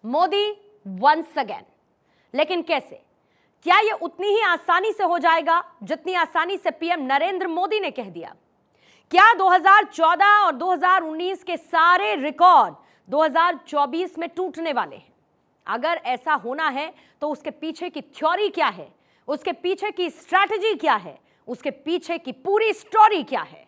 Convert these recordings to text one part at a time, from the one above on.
Modi once again. लेकिन कैसे? क्या यह उतनी ही आसानी से हो जाएगा जितनी आसानी से पीएम नरेंद्र मोदी ने कह दिया? क्या 2014 और 2019 के सारे रिकॉर्ड 2024 में टूटने वाले हैं? अगर ऐसा होना है तो उसके पीछे की थ्योरी क्या है, उसके पीछे की स्ट्रैटेजी क्या है, उसके पीछे की पूरी स्टोरी क्या है?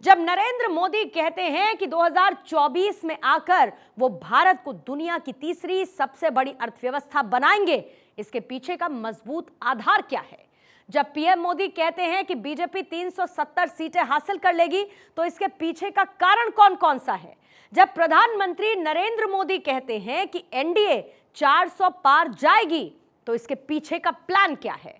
जब नरेंद्र मोदी कहते हैं कि 2024 में आकर वो भारत को दुनिया की तीसरी सबसे बड़ी अर्थव्यवस्था बनाएंगे, इसके पीछे का मजबूत आधार क्या है? जब पीएम मोदी कहते हैं कि बीजेपी 370 सीटें हासिल कर लेगी, तो इसके पीछे का कारण कौन कौन सा है? जब प्रधानमंत्री नरेंद्र मोदी कहते हैं कि एनडीए 400 पार जाएगी, तो इसके पीछे का प्लान क्या है?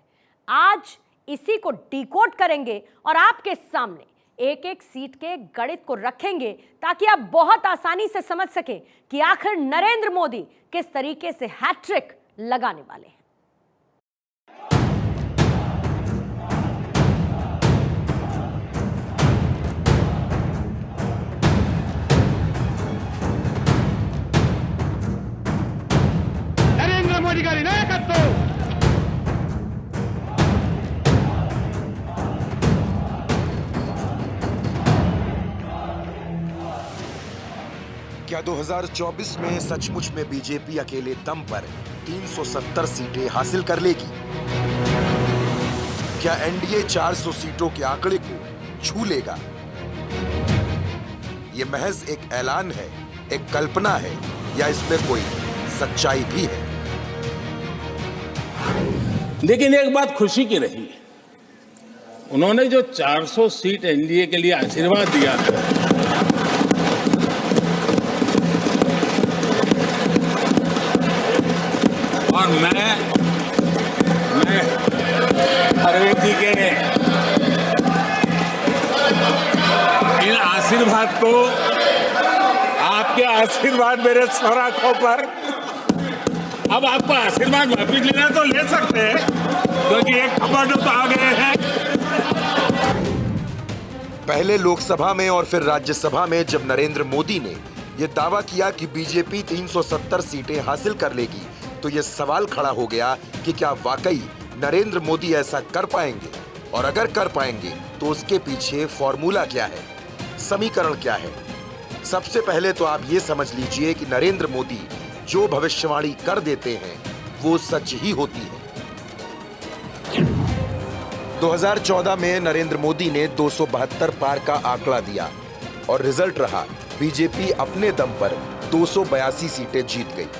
आज इसी को डिकोड करेंगे और आपके सामने एक एक सीट के गणित को रखेंगे ताकि आप बहुत आसानी से समझ सकें कि आखिर नरेंद्र मोदी किस तरीके से हैट्रिक लगाने वाले हैं। నరేంద్ర మోదీ గారి నాయకత్వం क्या 2024 में सचमुच में बीजेपी अकेले दम पर 370 सीटें हासिल कर लेगी? क्या एनडीए 400 सीटों के आंकड़े को छू लेगा? ये महज एक ऐलान है, एक कल्पना है, या इसमें कोई सच्चाई भी है? लेकिन एक बात खुशी की रही, उन्होंने जो 400 सीट एनडीए के लिए आशीर्वाद दिया था, और मैं परवेज जी के इन आशीर्वाद को, आपके आशीर्वाद मेरे सर आंखों पर, अब आपको आशीर्वाद वापिस लेना तो ले सकते हैं, क्योंकि एक खबर तो आ गए हैं। पहले लोकसभा में और फिर राज्यसभा में जब नरेंद्र मोदी ने यह दावा किया कि बीजेपी 370 सीटें हासिल कर लेगी, तो यह सवाल खड़ा हो गया कि क्या वाकई नरेंद्र मोदी ऐसा कर पाएंगे, और अगर कर पाएंगे तो उसके पीछे फॉर्मूला क्या है, समीकरण क्या है? सबसे पहले तो आप ये समझ लीजिए कि नरेंद्र मोदी जो भविष्यवाणी कर देते हैं वो सच ही होती है। 2014 में नरेंद्र मोदी ने 272 पार का आंकड़ा दिया और रिजल्ट रहा बीजेपी अपने दम पर 282 सीटें जीत गई।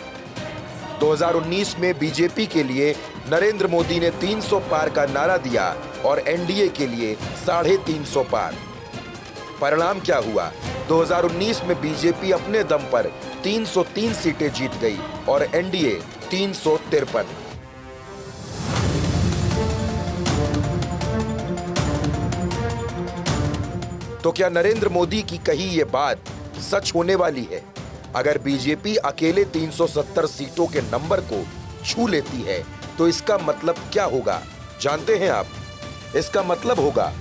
2019 में बीजेपी के लिए नरेंद्र मोदी ने 300 पार का नारा दिया और एनडीए के लिए 350 पार। परिणाम क्या हुआ? 2019 में बीजेपी अपने दम पर 303 सीटें जीत गई और एनडीए 353। तो क्या नरेंद्र मोदी की कही ये बात सच होने वाली है? अगर बीजेपी अकेले 370 सीटों के नंबर को छू लेती है तो इसका मतलब क्या होगा जानते हैं आप? इसका मतलब होगा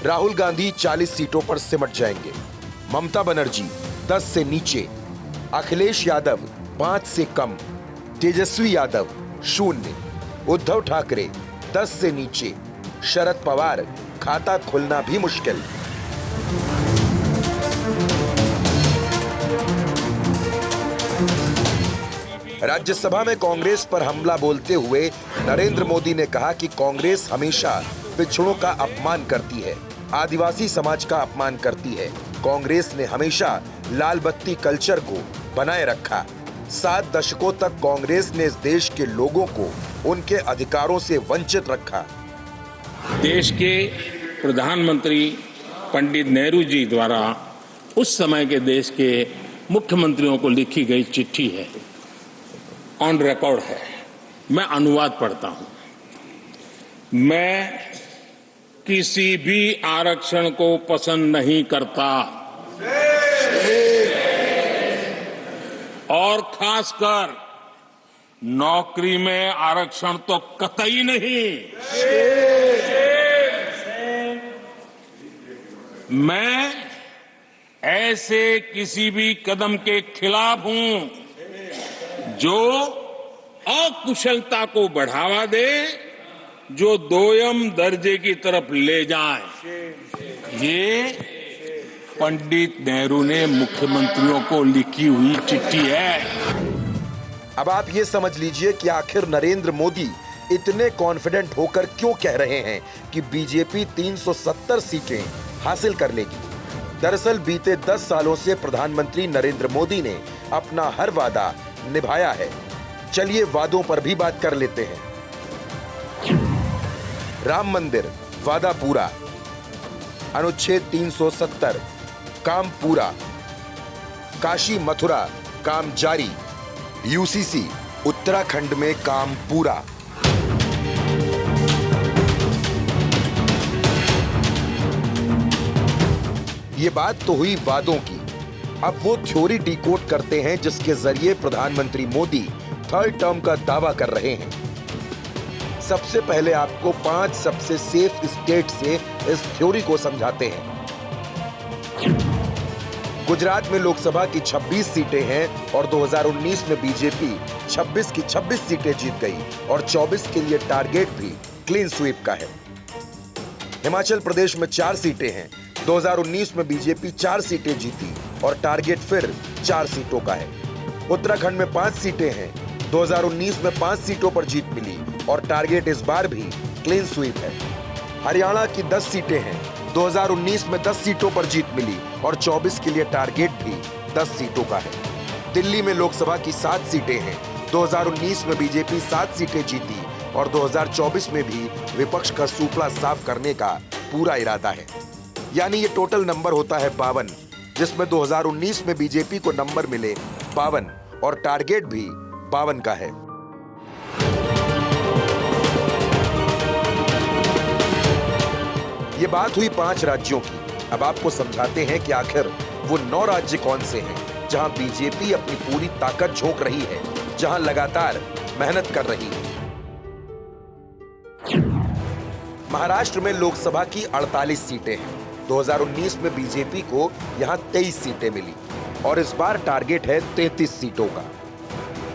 राहुल गांधी 40 सीटों पर सिमट जाएंगे, ममता बनर्जी 10 से नीचे, अखिलेश यादव 5 से कम, तेजस्वी यादव 0, उद्धव ठाकरे 10 से नीचे, शरद पवार खाता खुलना भी मुश्किल। राज्यसभा में कांग्रेस पर हमला बोलते हुए नरेंद्र मोदी ने कहा कि कांग्रेस हमेशा पिछड़ों का अपमान करती है, आदिवासी समाज का अपमान करती है। कांग्रेस ने हमेशा लाल बत्ती कल्चर को बनाए रखा। 7 दशकों तक कांग्रेस ने इस देश के लोगों को उनके अधिकारों से वंचित रखा। देश के प्रधानमंत्री पंडित नेहरू जी द्वारा उस समय के देश के मुख्यमंत्रियों को लिखी गई चिट्ठी है, ऑन रिकॉर्ड है। मैं अनुवाद पढ़ता हूं। मैं किसी भी आरक्षण को पसंद नहीं करता, और खासकर नौकरी में आरक्षण तो कतई नहीं। मैं ऐसे किसी भी कदम के खिलाफ हूं जो अकुशलता को बढ़ावा दे, जो दोयम दर्जे की तरफ ले जाए, ये पंडित नेहरू ने मुख्यमंत्रियों को लिखी हुई चिट्ठी है। अब आप ये समझ लीजिए कि आखिर नरेंद्र मोदी इतने कॉन्फिडेंट होकर क्यों कह रहे हैं कि बीजेपी 370 सीटें हासिल कर लेगी। दरअसल बीते 10 सालों से प्रधानमंत्री नरेंद्र मोदी ने अपना हर वादा निभाया है। चलिए वादों पर भी बात कर लेते हैं। राम मंदिर वादा पूरा, अनुच्छेद 370 काम पूरा, काशी मथुरा काम जारी, यूसीसी उत्तराखंड में काम पूरा। ये बात तो हुई वादों की। अब वो थ्योरी डिकोड करते हैं जिसके जरिए प्रधानमंत्री मोदी थर्ड टर्म का दावा कर रहे हैं। सबसे पहले आपको 5 सबसे सेफ स्टेट से इस थ्योरी को समझाते हैं। गुजरात में लोकसभा की 26 सीटें हैं और 2019 में बीजेपी 26 की 26 सीटें जीत गई और 24 के लिए टारगेट भी क्लीन स्वीप का है। हिमाचल प्रदेश में 4 सीटें हैं, 2019 में बीजेपी 4 सीटें जीती और टारगेट फिर 4 सीटों का है। उत्तराखंड में 5 सीटें हैं, 2019 में 5 सीटों पर जीत मिली और टारगेट इस बार भी क्लीन स्वीप है। हरियाणा की 10 सीटें हैं, 2019 में 10 सीटों पर जीत मिली और 24 के लिए टारगेट भी 10 सीटों का है। दिल्ली में लोकसभा की 7 सीटें हैं, 2019 में बीजेपी 7 सीटें जीती और 2024 में भी विपक्ष का सूपड़ा साफ करने का पूरा इरादा है। यानी ये टोटल नंबर होता है 52, जिसमें 2019 में बीजेपी को नंबर मिले 52 और टारगेट भी 52 का है। ये बात हुई 5 राज्यों की। अब आपको समझाते हैं कि आखिर वो 9 राज्य कौन से हैं जहां बीजेपी अपनी पूरी ताकत झोंक रही है, जहां लगातार मेहनत कर रही है। महाराष्ट्र में लोकसभा की 48 सीटें हैं, 2019 में बीजेपी को यहां 23 सीटें मिली और इस बार टारगेट है 33 सीटों का।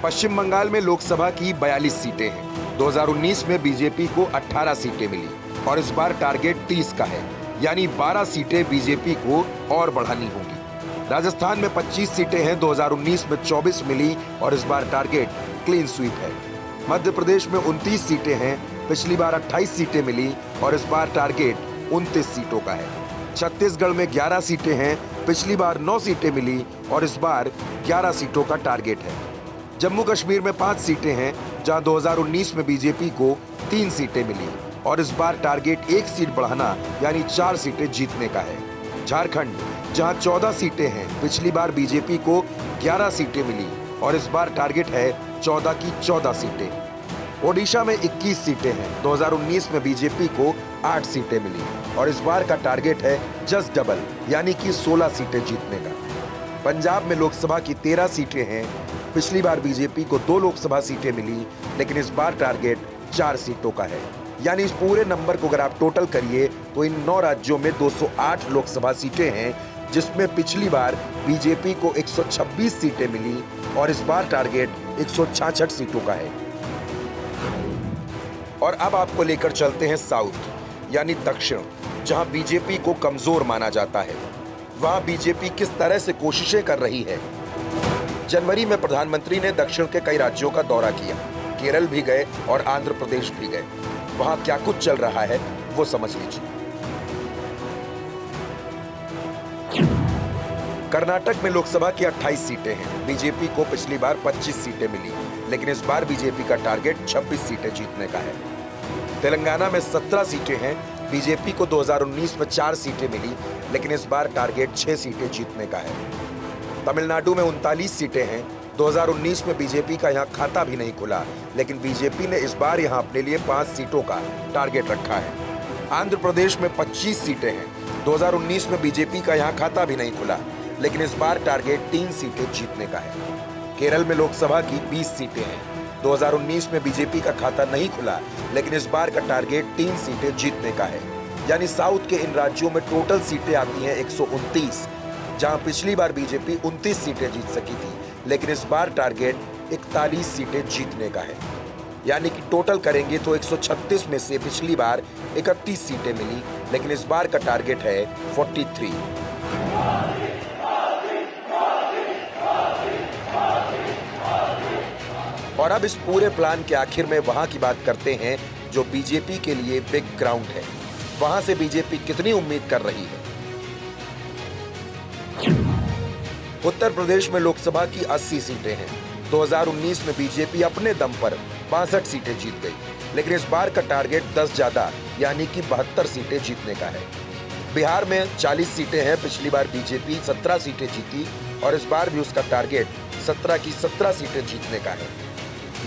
पश्चिम बंगाल में लोकसभा की 42 सीटें हैं, 2019 में बीजेपी को 18 सीटें मिली और इस बार टारगेट 30 का है, यानी 12 सीटें बीजेपी को और बढ़ानी होंगी। राजस्थान में 25 सीटें हैं, 2019 में 24 मिली और इस बार टारगेट क्लीन स्वीप है। मध्य प्रदेश में 29 सीटें हैं, पिछली बार 28 सीटें मिली और इस बार टारगेट 29 सीटों का है। छत्तीसगढ़ में 11 सीटें हैं, पिछली बार 9 सीटें मिली और इस बार 11 सीटों का टारगेट है। जम्मू कश्मीर में 5 सीटें हैं, जहां 2019 में बीजेपी को 3 सीटें मिली और इस बार टारगेट 1 सीट बढ़ाना यानी 4 सीटें जीतने का है। झारखंड जहां 14 सीटें हैं, पिछली बार बीजेपी को 11 सीटें मिली और इस बार टारगेट है 14 की 14 सीटें। ओडिशा में 21 सीटें हैं, 2019 में बीजेपी को 8 सीटें मिली और इस बार का टारगेट है जस्ट डबल यानी कि 16 सीटें जीतने का। पंजाब में लोकसभा की 13 सीटें हैं, पिछली बार बीजेपी को 2 लोकसभा सीटें मिली लेकिन इस बार टारगेट 4 सीटों का है। यानी इस पूरे नंबर को अगर आप टोटल करिए तो इन 9 राज्यों में 208 लोकसभा सीटें हैं, जिसमें पिछली बार बीजेपी को 126 सीटें मिली और इस बार टारगेट 166 सीटों का है। और अब आपको लेकर चलते हैं साउथ यानी दक्षिण, जहां बीजेपी को कमजोर माना जाता है। वहां बीजेपी किस तरह से कोशिशें कर रही है। जनवरी में प्रधानमंत्री ने दक्षिण के कई राज्यों का दौरा किया, केरल भी गए और आंध्र प्रदेश भी गए। वहां क्या कुछ चल रहा है वो समझ लीजिए। कर्नाटक में लोकसभा की 28 सीटें हैं, बीजेपी को पिछली बार 25 सीटें मिली लेकिन इस बार बीजेपी का टारगेट 26 सीटें जीतने का है। तेलंगाना में 17 सीटें हैं, बीजेपी को 2019 में 4 सीटें मिली लेकिन इस बार टारगेट 6 सीटें जीतने का है। तमिलनाडु में 39 सीटें हैं, 2019 में बीजेपी का यहां खाता भी नहीं खुला लेकिन बीजेपी ने इस बार यहां अपने लिए 5 सीटों का टारगेट रखा है। आंध्र प्रदेश में 25 सीटें हैं, 2019 में बीजेपी का यहां खाता भी नहीं खुला लेकिन इस बार टारगेट 3 सीटें जीतने का है। केरल में लोकसभा की 20 सीटें हैं, 2019 में बीजेपी का खाता नहीं खुला लेकिन इस बार का टारगेट 3 सीटें जीतने का है। यानी साउथ के इन राज्यों में टोटल सीटें आती हैं 129, जहां पिछली बार बीजेपी 29 सीटें जीत सकी थी लेकिन इस बार टारगेट 41 सीटें जीतने का है। यानी कि टोटल करेंगे तो 136 में से पिछली बार 31 सीटें मिली, लेकिन इस बार का टारगेट है 43। और अब इस पूरे प्लान के आखिर में वहां की बात करते हैं जो बीजेपी के लिए बिग ग्राउंड है। वहां से बीजेपी कितनी उम्मीद कर रही है। उत्तर प्रदेश में लोकसभा की 80 सीटें हैं। 2019 में बीजेपी अपने दम पर 62 सीटें जीत गई, लेकिन इस बार का टारगेट 10 ज्यादा यानी कि 72 सीटें जीतने का है। बिहार में 40 सीटें हैं। पिछली बार बीजेपी 17 सीटें जीती और इस बार भी उसका टारगेट 17 की 17 सीटें जीतने का है।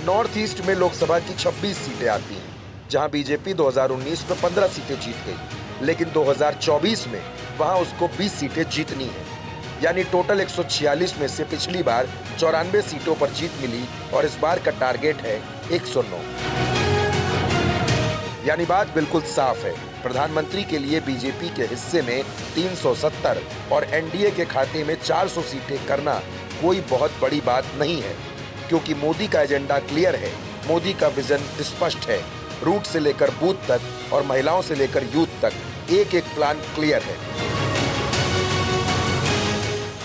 नॉर्थ ईस्ट में लोकसभा की 26 सीटें आती हैं, जहां बीजेपी 2019 में 15 सीटें जीत गई, लेकिन 2024 में वहां उसको 20 सीटें जीतनी है। यानी टोटल 146 में से पिछली बार 94 सीटों पर जीत मिली और इस बार का टारगेट है 109। यानी बात बिल्कुल साफ है, प्रधानमंत्री के लिए बीजेपी के हिस्से में 370 और एनडीए के खाते में 400 सीटें करना कोई बहुत बड़ी बात नहीं है, क्योंकि मोदी का एजेंडा क्लियर है, मोदी का विजन स्पष्ट है। रूट से लेकर बूथ तक और महिलाओं से लेकर यूथ तक एक एक प्लान क्लियर है।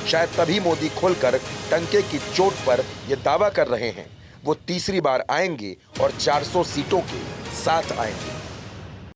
शायद तभी मोदी खोलकर टंके की चोट पर यह दावा कर रहे हैं वो तीसरी बार आएंगे और 400 सीटों के साथ आएंगे।